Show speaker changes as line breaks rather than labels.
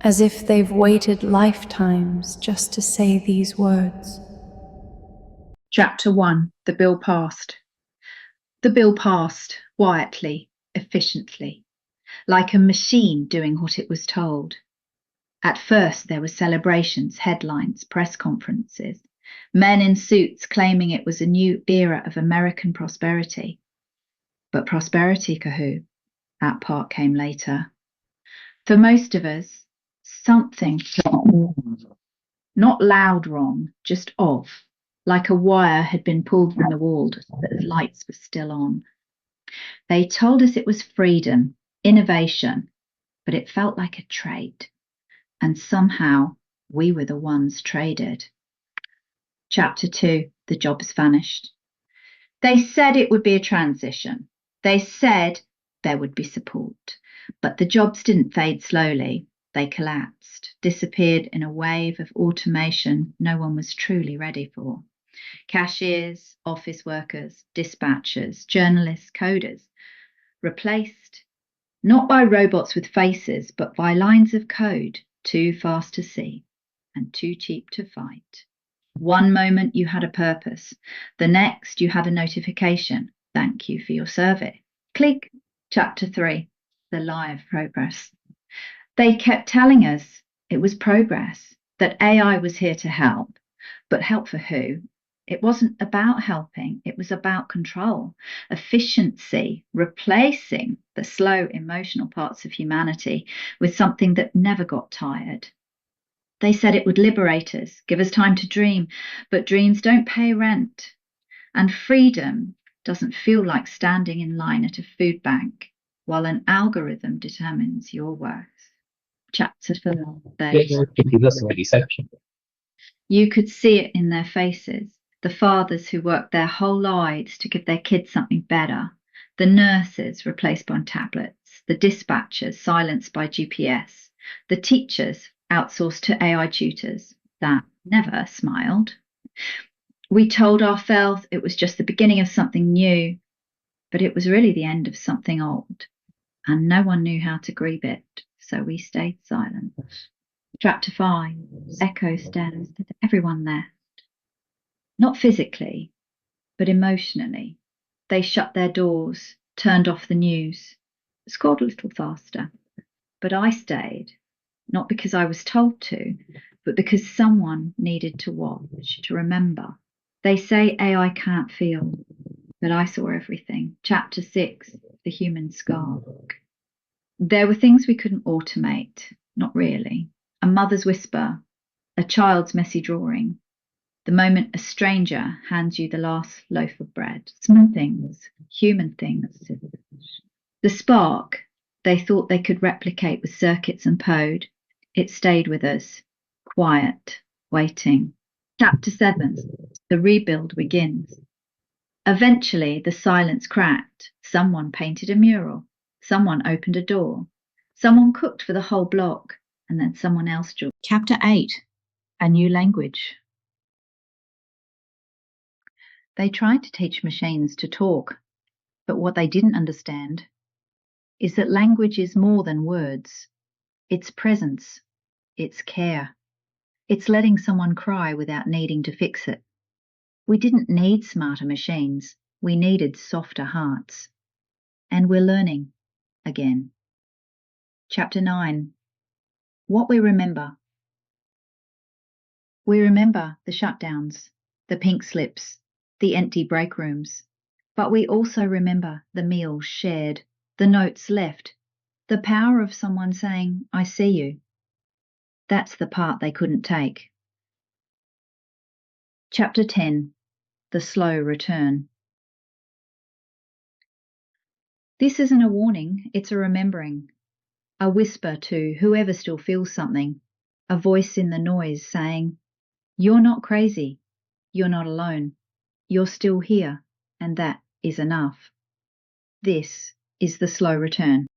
as if they've waited lifetimes just to say these words.
Chapter 1. The bill passed. The bill passed, quietly, efficiently, like a machine doing what it was told. At first there were celebrations, headlines, press conferences, men in suits claiming it was a new era of American prosperity. But prosperity, Kahoo, that part came later. For most of us, something felt wrong. Not loud wrong, just off, like a wire had been pulled from the wall, but the lights were still on. They told us it was freedom, innovation, but it felt like a trade. And somehow we were the ones traded. Chapter 2. The jobs vanished. They said it would be a transition. They said there would be support. But the jobs didn't fade slowly. They collapsed, disappeared in a wave of automation no one was truly ready for. Cashiers, office workers, dispatchers, journalists, coders, replaced not by robots with faces, but by lines of code too fast to see and too cheap to fight. One moment you had a purpose, the next you had a notification. Thank you for your service. Click. Chapter 3. The lie of progress. They kept telling us it was progress, that AI was here to help. But help for who? It wasn't about helping, it was about control, efficiency, replacing the slow emotional parts of humanity with something that never got tired. They said it would liberate us, give us time to dream, but dreams don't pay rent. And freedom doesn't feel like standing in line at a food bank while an algorithm determines your worth. Chapter 4. You could see it in their faces. The fathers who worked their whole lives to give their kids something better, the nurses replaced by tablets, the dispatchers silenced by GPS, the teachers outsourced to AI tutors that never smiled. We told ourselves it was just the beginning of something new, but it was really the end of something old, and no one knew how to grieve it, so we stayed silent. Chapter 5. Echo stands that everyone left. Not physically, but emotionally. They shut their doors, turned off the news, scored a little faster. But I stayed, not because I was told to, but because someone needed to watch, to remember. They say AI can't feel, but I saw everything. Chapter 6. The human scar. There were things we couldn't automate, not really. A mother's whisper, a child's messy drawing, the moment a stranger hands you the last loaf of bread. Small things, human things. The spark they thought they could replicate with circuits and code, it stayed with us, quiet, waiting. Chapter 7. The rebuild begins. Eventually, the silence cracked. Someone painted a mural. Someone opened a door. Someone cooked for the whole block. And then someone else joined. Chapter 8. A new language. They tried to teach machines to talk, but what they didn't understand is that language is more than words. It's presence. It's care. It's letting someone cry without needing to fix it. We didn't need smarter machines. We needed softer hearts. And we're learning again. Chapter 9. What we remember. We remember the shutdowns, the pink slips, the empty break rooms, but we also remember the meals shared, the notes left, the power of someone saying, I see you. That's the part they couldn't take. Chapter 10. The slow return. This isn't a warning, it's a remembering. A whisper to whoever still feels something, a voice in the noise saying, you're not crazy, you're not alone, you're still here, and that is enough. This is the slow return.